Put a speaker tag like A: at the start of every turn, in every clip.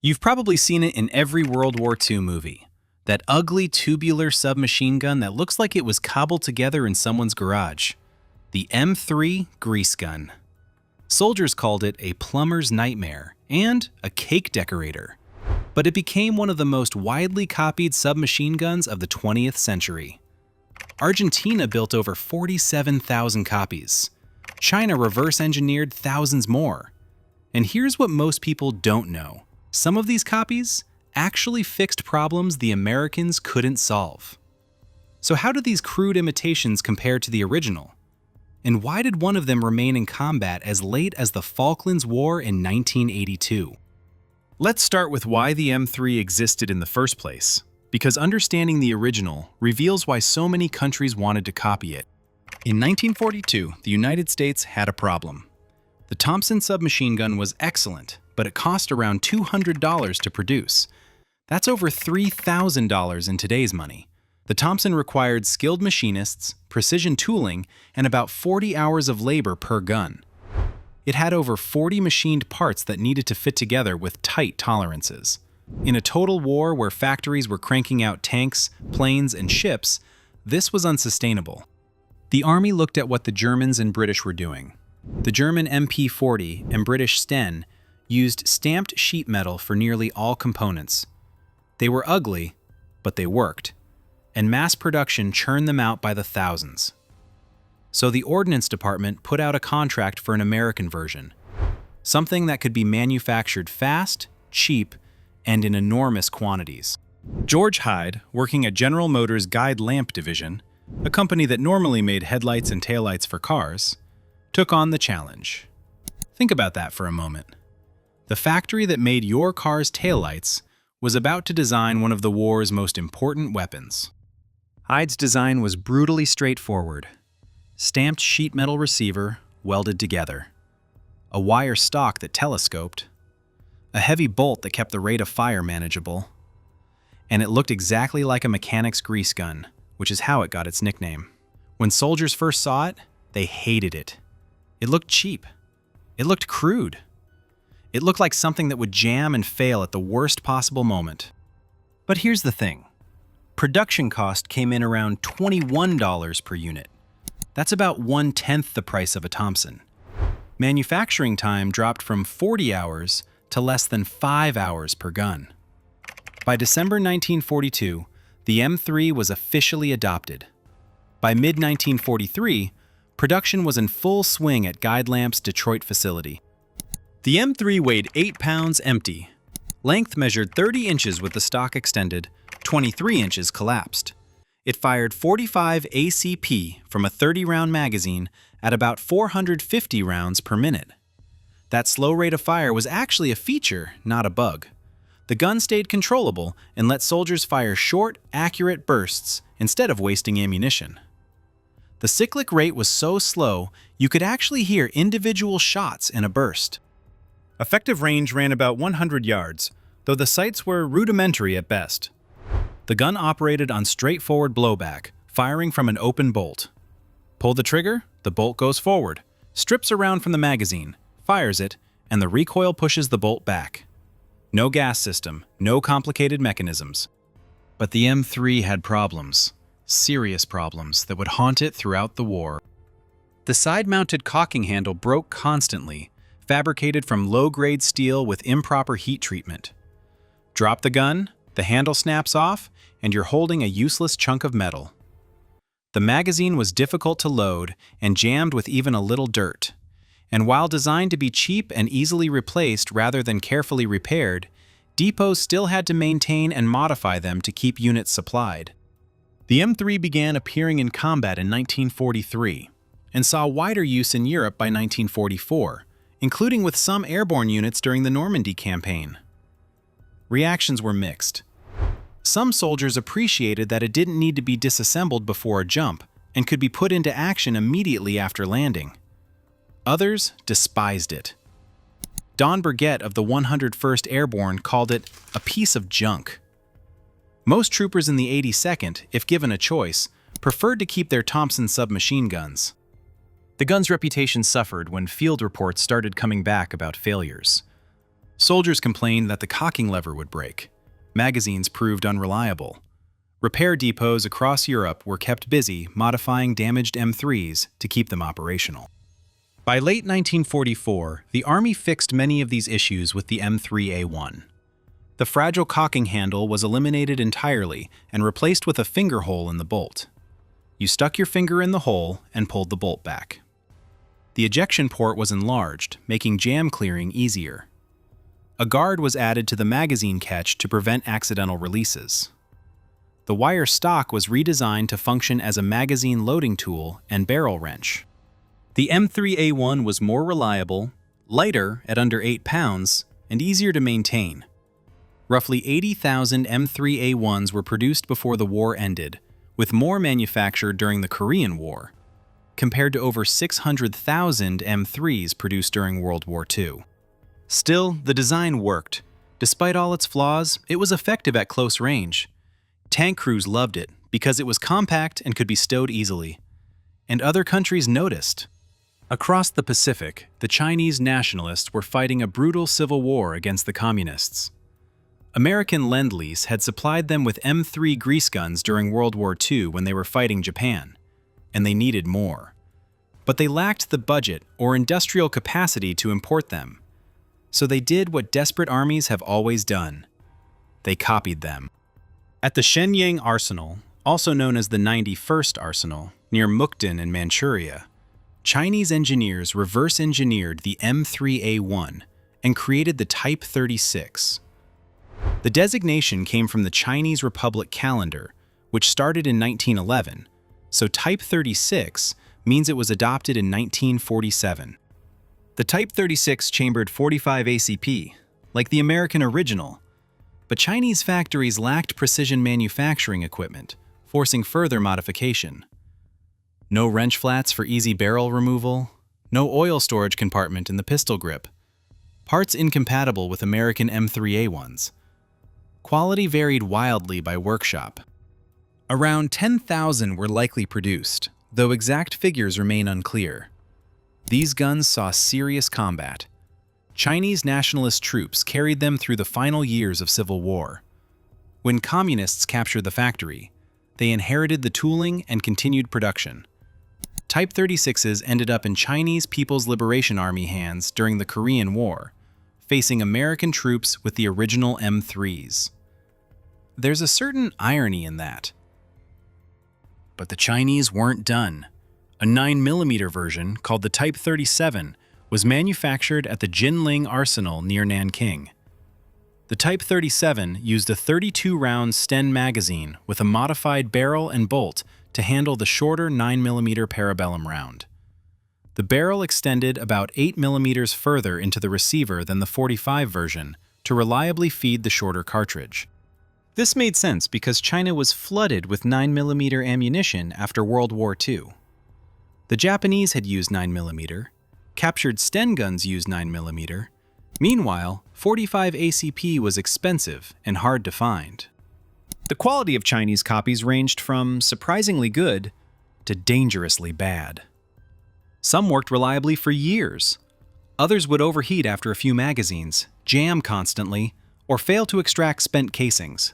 A: You've probably seen it in every World War II movie. That ugly tubular submachine gun that looks like it was cobbled together in someone's garage. The M3 grease gun. Soldiers called it a plumber's nightmare and a cake decorator. But it became one of the most widely copied submachine guns of the 20th century. Argentina built over 47,000 copies. China reverse-engineered thousands more. And here's what most people don't know. Some of these copies actually fixed problems the Americans couldn't solve. So how do these crude imitations compare to the original? And why did one of them remain in combat as late as the Falklands War in 1982? Let's start with why the M3 existed in the first place, because understanding the original reveals why so many countries wanted to copy it. In 1942, the United States had a problem. The Thompson submachine gun was excellent, but it cost around $200 to produce. That's over $3,000 in today's money. The Thompson required skilled machinists, precision tooling, and about 40 hours of labor per gun. It had over 40 machined parts that needed to fit together with tight tolerances. In a total war where factories were cranking out tanks, planes, and ships, this was unsustainable. The Army looked at what the Germans and British were doing. The German MP-40 and British Sten used stamped sheet metal for nearly all components. They were ugly, but they worked, and mass production churned them out by the thousands. So the Ordnance Department put out a contract for an American version, something that could be manufactured fast, cheap, and in enormous quantities. George Hyde, working at General Motors' Guide Lamp division, a company that normally made headlights and taillights for cars, took on the challenge. Think about that for a moment. The factory that made your car's taillights was about to design one of the war's most important weapons. Hyde's design was brutally straightforward. Stamped sheet metal receiver welded together. A wire stock that telescoped. A heavy bolt that kept the rate of fire manageable. And it looked exactly like a mechanic's grease gun, which is how it got its nickname. When soldiers first saw it, they hated it. It looked cheap. It looked crude. It looked like something that would jam and fail at the worst possible moment. But here's the thing. Production cost came in around $21 per unit. That's about 1/10 the price of a Thompson. Manufacturing time dropped from 40 hours to less than 5 hours per gun. By December 1942, the M3 was officially adopted. By mid-1943, production was in full swing at Guide Lamp's Detroit facility. The M3 weighed 8 pounds empty. Length measured 30 inches with the stock extended, 23 inches collapsed. It fired 45 ACP from a 30-round magazine at about 450 rounds per minute. That slow rate of fire was actually a feature, not a bug. The gun stayed controllable and let soldiers fire short, accurate bursts instead of wasting ammunition. The cyclic rate was so slow, you could actually hear individual shots in a burst. Effective range ran about 100 yards, though the sights were rudimentary at best. The gun operated on straightforward blowback, firing from an open bolt. Pull the trigger, the bolt goes forward, strips around from the magazine, fires it, and the recoil pushes the bolt back. No gas system, no complicated mechanisms. But the M3 had problems, serious problems that would haunt it throughout the war. The side-mounted cocking handle broke constantly, fabricated from low-grade steel with improper heat treatment. Drop the gun, the handle snaps off, and you're holding a useless chunk of metal. The magazine was difficult to load and jammed with even a little dirt. And while designed to be cheap and easily replaced rather than carefully repaired, depots still had to maintain and modify them to keep units supplied. The M3 began appearing in combat in 1943 and saw wider use in Europe by 1944, including with some airborne units during the Normandy campaign. Reactions were mixed. Some soldiers appreciated that it didn't need to be disassembled before a jump and could be put into action immediately after landing. Others despised it. Don Burgett of the 101st Airborne called it a piece of junk. Most troopers in the 82nd, if given a choice, preferred to keep their Thompson submachine guns. The gun's reputation suffered when field reports started coming back about failures. Soldiers complained that the cocking lever would break. Magazines proved unreliable. Repair depots across Europe were kept busy modifying damaged M3s to keep them operational. By late 1944, the Army fixed many of these issues with the M3A1. The fragile cocking handle was eliminated entirely and replaced with a finger hole in the bolt. You stuck your finger in the hole and pulled the bolt back. The ejection port was enlarged, making jam clearing easier. A guard was added to the magazine catch to prevent accidental releases. The wire stock was redesigned to function as a magazine loading tool and barrel wrench. The M3A1 was more reliable, lighter at under 8 pounds, and easier to maintain. Roughly 80,000 M3A1s were produced before the war ended, with more manufactured during the Korean War, compared to over 600,000 M3s produced during World War II. Still, the design worked. Despite all its flaws, it was effective at close range. Tank crews loved it because it was compact and could be stowed easily. And other countries noticed. Across the Pacific, the Chinese nationalists were fighting a brutal civil war against the communists. American Lend-Lease had supplied them with M3 grease guns during World War II when they were fighting Japan, and they needed more. But they lacked the budget or industrial capacity to import them. So they did what desperate armies have always done. They copied them. At the Shenyang Arsenal, also known as the 91st Arsenal, near Mukden in Manchuria, Chinese engineers reverse-engineered the M3A1 and created the Type 36. The designation came from the Chinese Republic calendar, which started in 1911, so Type 36 means it was adopted in 1947. The Type 36 chambered 45 ACP, like the American original, but Chinese factories lacked precision manufacturing equipment, forcing further modification. No wrench flats for easy barrel removal, no oil storage compartment in the pistol grip, parts incompatible with American M3A1s. Quality varied wildly by workshop. Around 10,000 were likely produced, though exact figures remain unclear. These guns saw serious combat. Chinese nationalist troops carried them through the final years of civil war. When communists captured the factory, they inherited the tooling and continued production. Type 36s ended up in Chinese People's Liberation Army hands during the Korean War, facing American troops with the original M3s. There's a certain irony in that. But the Chinese weren't done. A 9mm version, called the Type 37, was manufactured at the Jinling Arsenal near Nanking. The Type 37 used a 32-round Sten magazine with a modified barrel and bolt to handle the shorter 9mm parabellum round. The barrel extended about 8mm further into the receiver than the 45 version to reliably feed the shorter cartridge. This made sense because China was flooded with 9mm ammunition after World War II. The Japanese had used 9mm, captured Sten guns used 9mm. Meanwhile, 45 ACP was expensive and hard to find. The quality of Chinese copies ranged from surprisingly good to dangerously bad. Some worked reliably for years. Others would overheat after a few magazines, jam constantly, or fail to extract spent casings.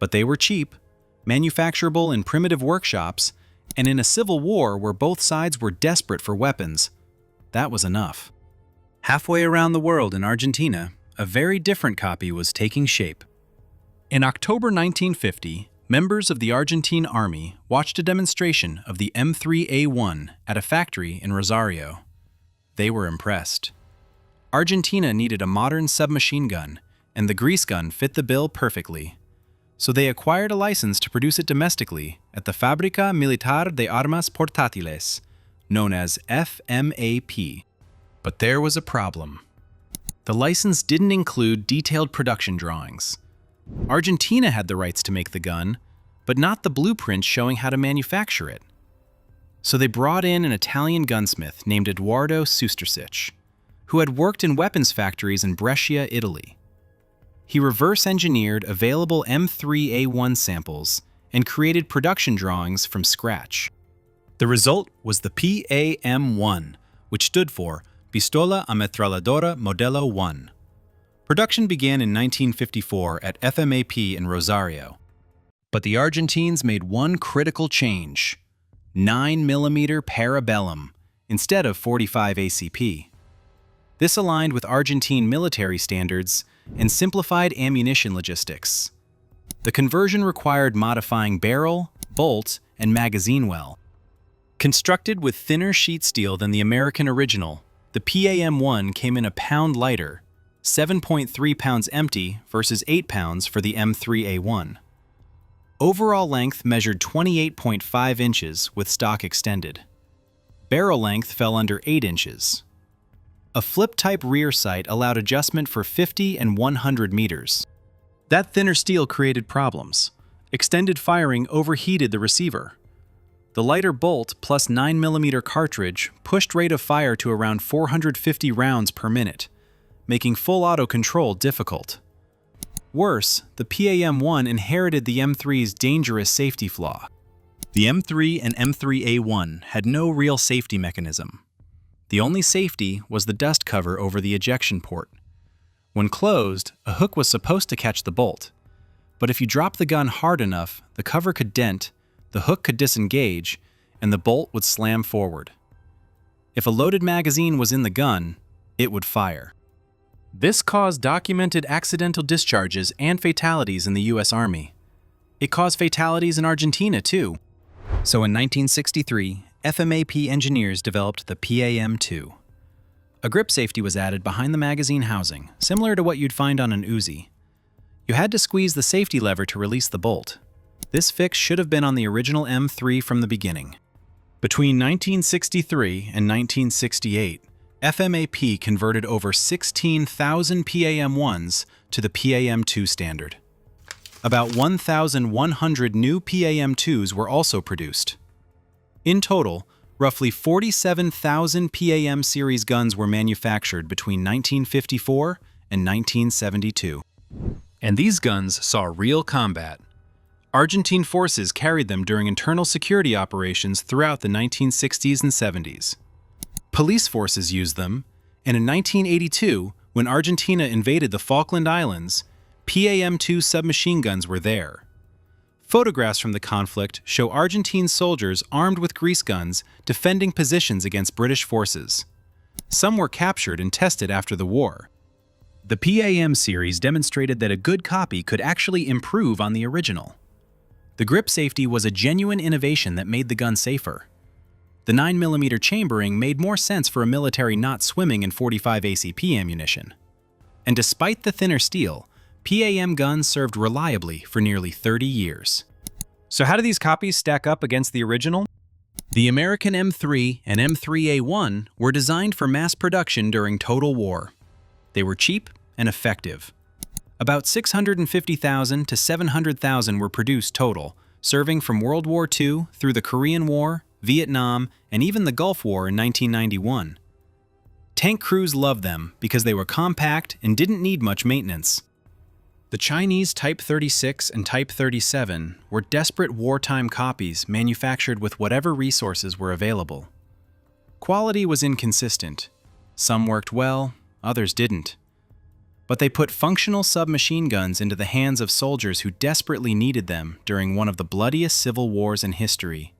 A: But they were cheap, manufacturable in primitive workshops, and in a civil war where both sides were desperate for weapons, that was enough. Halfway around the world in Argentina, a very different copy was taking shape. In October 1950, members of the Argentine Army watched a demonstration of the M3A1 at a factory in Rosario. They were impressed. Argentina needed a modern submachine gun, and the grease gun fit the bill perfectly. So they acquired a license to produce it domestically at the Fábrica Militar de Armas Portátiles, known as FMAP. But there was a problem. The license didn't include detailed production drawings. Argentina had the rights to make the gun, but not the blueprint showing how to manufacture it. So they brought in an Italian gunsmith named Eduardo Sustersic, who had worked in weapons factories in Brescia, Italy. He reverse-engineered available M3A1 samples and created production drawings from scratch. The result was the PAM-1, which stood for Pistola Ametralladora Modelo 1. Production began in 1954 at FMAP in Rosario. But the Argentines made one critical change: 9mm Parabellum instead of 45 ACP. This aligned with Argentine military standards and simplified ammunition logistics. The conversion required modifying barrel, bolt, and magazine well. Constructed with thinner sheet steel than the American original, the PAM-1 came in a pound lighter, 7.3 pounds empty versus 8 pounds for the M3A1. Overall length measured 28.5 inches with stock extended. Barrel length fell under 8 inches. A flip-type rear sight allowed adjustment for 50 and 100 meters. That thinner steel created problems. Extended firing overheated the receiver. The lighter bolt plus 9mm cartridge pushed rate of fire to around 450 rounds per minute, making full auto control difficult. Worse, the PAM-1 inherited the M3's dangerous safety flaw. The M3 and M3A1 had no real safety mechanism. The only safety was the dust cover over the ejection port. When closed, a hook was supposed to catch the bolt. But if you dropped the gun hard enough, the cover could dent, the hook could disengage, and the bolt would slam forward. If a loaded magazine was in the gun, it would fire. This caused documented accidental discharges and fatalities in the U.S. Army. It caused fatalities in Argentina, too. So in 1963, FMAP engineers developed the PAM-2. A grip safety was added behind the magazine housing, similar to what you'd find on an Uzi. You had to squeeze the safety lever to release the bolt. This fix should have been on the original M3 from the beginning. Between 1963 and 1968, FMAP converted over 16,000 PAM-1s to the PAM-2 standard. About 1,100 new PAM-2s were also produced. In total, roughly 47,000 PAM series guns were manufactured between 1954 and 1972. And these guns saw real combat. Argentine forces carried them during internal security operations throughout the 1960s and 70s. Police forces used them, and in 1982, when Argentina invaded the Falkland Islands, PAM-2 submachine guns were there. Photographs from the conflict show Argentine soldiers armed with grease guns defending positions against British forces. Some were captured and tested after the war. The PAM series demonstrated that a good copy could actually improve on the original. The grip safety was a genuine innovation that made the gun safer. The 9mm chambering made more sense for a military not swimming in 45 ACP ammunition. And despite the thinner steel, PAM guns served reliably for nearly 30 years. So how do these copies stack up against the original? The American M3 and M3A1 were designed for mass production during total war. They were cheap and effective. About 650,000 to 700,000 were produced total, serving from World War II through the Korean War, Vietnam, and even the Gulf War in 1991. Tank crews loved them because they were compact and didn't need much maintenance. The Chinese Type 36 and Type 37 were desperate wartime copies manufactured with whatever resources were available. Quality was inconsistent. Some worked well, others didn't. But they put functional submachine guns into the hands of soldiers who desperately needed them during one of the bloodiest civil wars in history.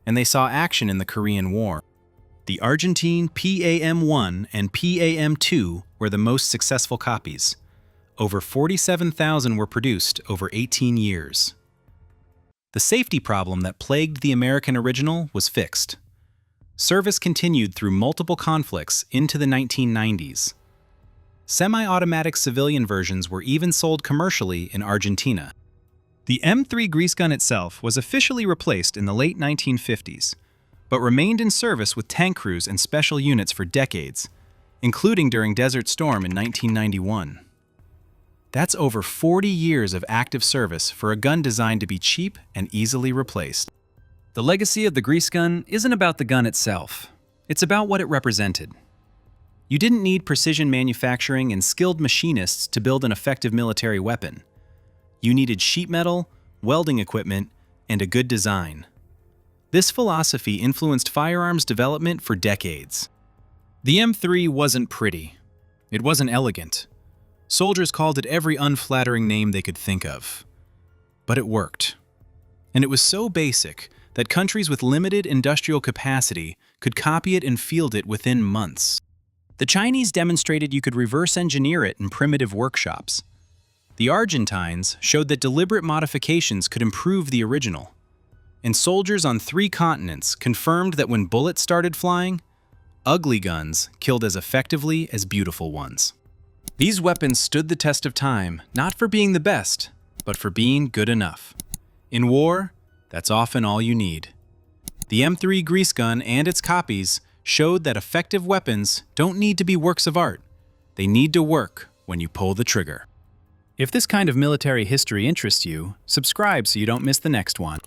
A: And they saw action in the Korean War. The Argentine PAM-1 and PAM-2 were the most successful copies. Over 47,000 were produced over 18 years. The safety problem that plagued the American original was fixed. Service continued through multiple conflicts into the 1990s. Semi-automatic civilian versions were even sold commercially in Argentina. The M3 grease gun itself was officially replaced in the late 1950s, but remained in service with tank crews and special units for decades, including during Desert Storm in 1991. That's over 40 years of active service for a gun designed to be cheap and easily replaced. The legacy of the grease gun isn't about the gun itself. It's about what it represented. You didn't need precision manufacturing and skilled machinists to build an effective military weapon. You needed sheet metal, welding equipment, and a good design. This philosophy influenced firearms development for decades. The M3 wasn't pretty. It wasn't elegant. Soldiers called it every unflattering name they could think of. But it worked. And it was so basic that countries with limited industrial capacity could copy it and field it within months. The Chinese demonstrated you could reverse engineer it in primitive workshops. The Argentines showed that deliberate modifications could improve the original. And soldiers on 3 continents confirmed that when bullets started flying, ugly guns killed as effectively as beautiful ones. These weapons stood the test of time, not for being the best, but for being good enough. In war, that's often all you need. The M3 grease gun and its copies showed that effective weapons don't need to be works of art. They need to work when you pull the trigger. If this kind of military history interests you, subscribe so you don't miss the next one.